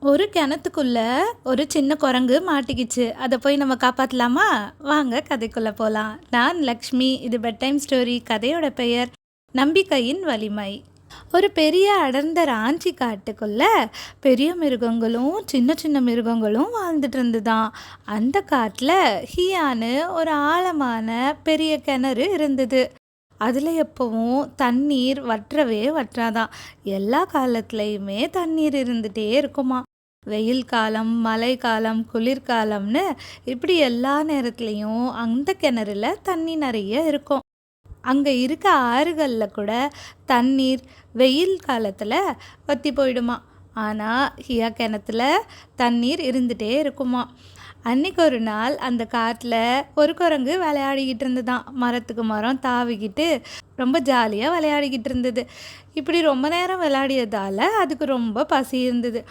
ஒரு கிணத்துக்குள்ள ஒரு சின்ன குரங்கு மாட்டிக்கிச்சு. அதை போய் நம்ம காப்பாற்றலாமா? வாங்க கதைக்குள்ள போகலாம். நான் லக்ஷ்மி. இது பெட் டைம் ஸ்டோரி. கதையோட பெயர் நம்பிக்கையின் வலிமை. ஒரு பெரிய அடர்ந்த ராஞ்சி காட்டுக்குள்ள பெரிய மிருகங்களும் சின்ன சின்ன மிருகங்களும் வாழ்ந்துட்டு இருந்துதான். அந்த காட்டில் ஹியான்னு ஒரு ஆழமான பெரிய கிணறு இருந்தது. அதில் எப்பவும் தண்ணீர் வற்றவே வற்றாதான். எல்லா காலத்துலேயுமே தண்ணீர் இருந்துகிட்டே இருக்குமா. வெயில் காலம், மழை காலம், குளிர்காலம்னு இப்படி எல்லா நேரத்துலையும் அந்த கிணறுல தண்ணி நிறைய இருக்கும். அங்கே இருக்க ஆறுகளில் கூட தண்ணீர் வெயில் காலத்தில் வற்றி போயிடுமா. ஆனால் ஹியா கிணத்துல தண்ணீர் இருந்துகிட்டே இருக்குமா. அன்னைக்கு ஒரு நாள் அந்த காட்டில் ஒரு குரங்கு விளையாடிக்கிட்டு இருந்துதான். மரத்துக்கு மரம் தாவிக்கிட்டு ரொம்ப ஜாலியாக விளையாடிக்கிட்டு இருந்தது. இப்படி ரொம்ப நேரம் விளையாடியதால் அதுக்கு ரொம்ப பசி இருந்தது.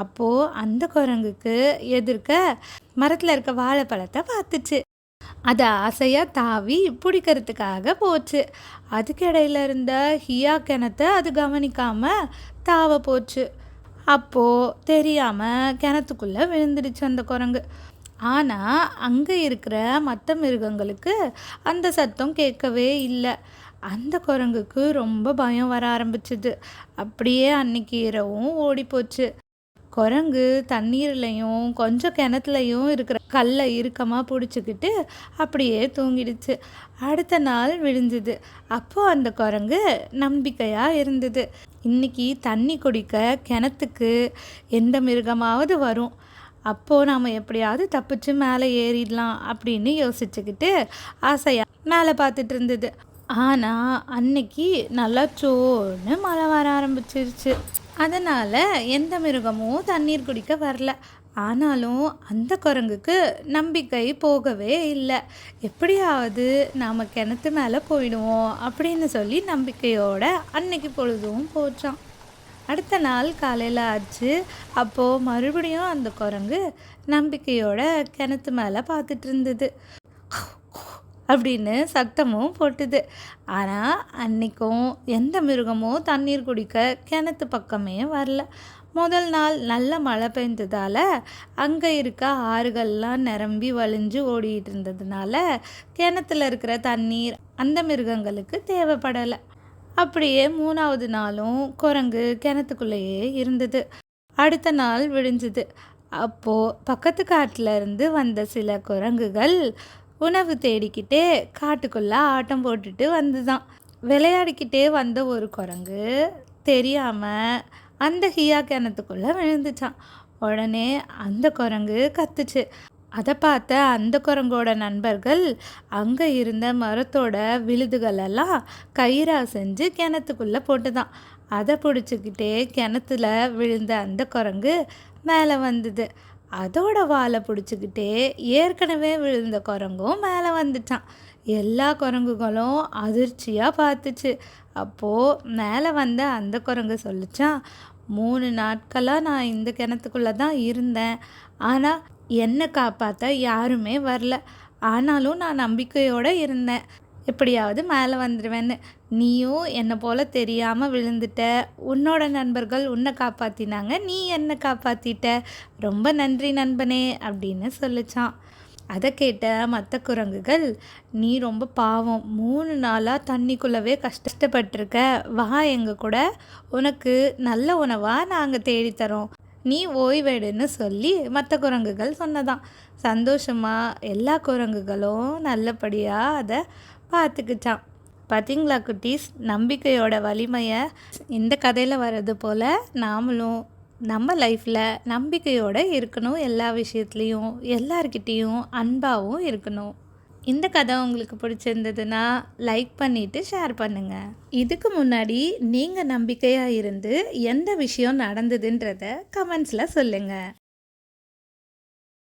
அப்போது அந்த குரங்குக்கு எதிர்க்க மரத்தில் இருக்க வாழைப்பழத்தை பார்த்துச்சு. அதை ஆசையாக தாவி பிடிக்கிறதுக்காக போச்சு. அதுக்கிடையில இருந்த ஹியா கிணத்தை அது கவனிக்காமல் தாவ போச்சு. அப்போது தெரியாமல் கிணத்துக்குள்ளே விழுந்துடுச்சு அந்த குரங்கு. ஆனால் அங்கே இருக்கிற மற்ற மிருகங்களுக்கு அந்த சத்தம் கேட்கவே இல்லை. அந்த குரங்குக்கு ரொம்ப பயம் வர ஆரம்பிச்சுது. அப்படியே அன்னைக்கு இரவும் ஓடி போச்சு. குரங்கு தண்ணீர்லையும் கொஞ்சம் கிணத்துலையும் இருக்கிற கல்லை இறுக்கமாக பிடிச்சிக்கிட்டு அப்படியே தூங்கிடுச்சு. அடுத்த நாள் விழுந்துது. அப்போது அந்த குரங்கு நம்பிக்கையாக இருந்தது. இன்னைக்கு தண்ணி குடிக்க கிணத்துக்கு எந்த மிருகமாவது வரும். அப்போது நாம் எப்படியாவது தப்பிச்சு மேலே ஏறிடலாம் அப்படின்னு யோசிச்சுக்கிட்டு ஆசையாக மேலே பார்த்துட்டு இருந்தது. ஆனால் அன்னைக்கு நல்லா சோன்னு மழை வர ஆரம்பிச்சிருச்சு. அதனால் எந்த மிருகமும் தண்ணீர் குடிக்க வரல. ஆனாலும் அந்த குரங்குக்கு நம்பிக்கை போகவே இல்லை. எப்படியாவது நாம் கிணத்து மேலே போயிடுவோம் அப்படின்னு சொல்லி நம்பிக்கையோட அன்னைக்கு பொழுதும் போச்சான். அடுத்த நாள் காலையில் ஆச்சு. அப்போது மறுபடியும் அந்த குரங்கு நம்பிக்கையோட கிணத்து மேலே பார்த்துட்டு இருந்தது. அப்படின்னு சத்தமும் போட்டுது. ஆனால் அன்றைக்கும் எந்த மிருகமும் தண்ணீர் குடிக்க கிணத்து பக்கமே வரல. முதல் நாள் நல்ல மழை பெஞ்சதால் அங்கே இருக்க ஆறுகள்லாம் நிரம்பி வழிஞ்சு ஓடிட்டு இருந்ததுனால கிணத்துல இருக்கிற தண்ணீர் அந்த மிருகங்களுக்கு தேவைப்படலை. அப்படியே 3வது நாளும் குரங்கு கிணத்துக்குள்ளேயே இருந்தது. அடுத்த நாள் விடிஞ்சுது. அப்போது பக்கத்து காட்டில் இருந்து வந்த சில குரங்குகள் உணவு தேடிக்கிட்டே காட்டுக்குள்ளே ஆட்டம் போட்டுட்டு வந்துதான். விளையாடிக்கிட்டே வந்த ஒரு குரங்கு தெரியாமல் அந்த ஹியா கிணத்துக்குள்ளே விழுந்துச்சான். உடனே அந்த குரங்கு கத்துச்சு. அதை பார்த்த அந்த குரங்கோட நண்பர்கள் அங்கே இருந்த மரத்தோட விழுதுகளெல்லாம் கயிறா செஞ்சு கிணத்துக்குள்ளே போட்டுதான். அதை பிடிச்சிக்கிட்டே கிணத்துல விழுந்த அந்த குரங்கு மேலே வந்தது. அதோட வாழை பிடிச்சிக்கிட்டே ஏற்கனவே விழுந்த குரங்கும் மேலே வந்துட்டான். எல்லா குரங்குகளும் அதிர்ச்சியாக பார்த்துச்சு. அப்போது மேலே வந்த அந்த குரங்கு சொல்லிச்சான், 3 நாட்களாக நான் இந்த கிணத்துக்குள்ளே தான் இருந்தேன். ஆனால் என்னை காப்பாற்ற யாருமே வரல. ஆனாலும் நான் நம்பிக்கையோடு இருந்தேன், எப்படியாவது மேலே வந்துடுவேன்னு. நீயும் என்னை போல் தெரியாமல் விழுந்துட்ட. உன்னோட நண்பர்கள் உன்னை காப்பாற்றினாங்க, நீ என்னை காப்பாற்றிட்ட. ரொம்ப நன்றி நண்பனே அப்படின்னு சொல்லிச்சான். அதை கேட்ட மற்ற குரங்குகள், நீ ரொம்ப பாவம், 3 நாளாக தண்ணிக்குள்ளவே கஷ்டப்பட்டிருக்க. வா எங்கள் கூட, உனக்கு நல்ல உணவாக நாங்கள் தேடித்தரோம், நீ ஓய்வெடுன்னு சொல்லி மற்ற குரங்குகள் சொன்னதான். சந்தோஷமாக எல்லா குரங்குகளும் நல்லபடியாக அதை பார்த்துக்கிச்சான். பார்த்தீங்களா குட்டீஸ், நம்பிக்கையோட வலிமையை இந்த கதையில் வர்றது போல் நாமளும் நம்ம லைஃப்பில் நம்பிக்கையோடு இருக்கணும். எல்லா விஷயத்துலேயும் எல்லார்கிட்டேயும் அன்பாகவும் இருக்கணும். இந்த கதை உங்களுக்கு பிடிச்சிருந்ததுன்னா லைக் பண்ணிவிட்டு ஷேர் பண்ணுங்கள். இதுக்கு முன்னாடி நீங்கள் நம்பிக்கையாக இருந்து எந்த விஷயம் நடந்ததுன்றத கமெண்ட்ஸில் சொல்லுங்கள்.